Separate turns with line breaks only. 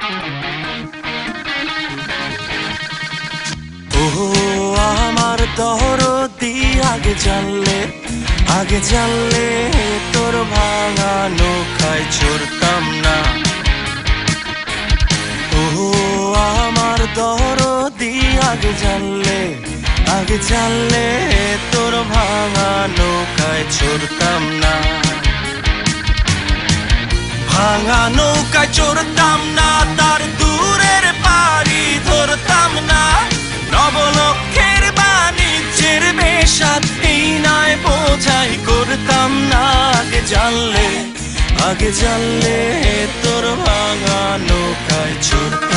ও আমার দরদি, আগে জানলে তোর ভাঙা নৌকায় চড়তাম না। ও আমার দরদি, আগে জানলে তোর ভাঙা নৌকায় চড়তাম না। ভাঙা নৌকায় চড়তাম না, তার দূরের পাড়ি ধরতাম না। নবলক্ষের বাণিজ্যের বেশাদ এই নয় বোঝাই করতাম না। আগে জানলে তোর ভাঙা নৌকায় চড়তাম।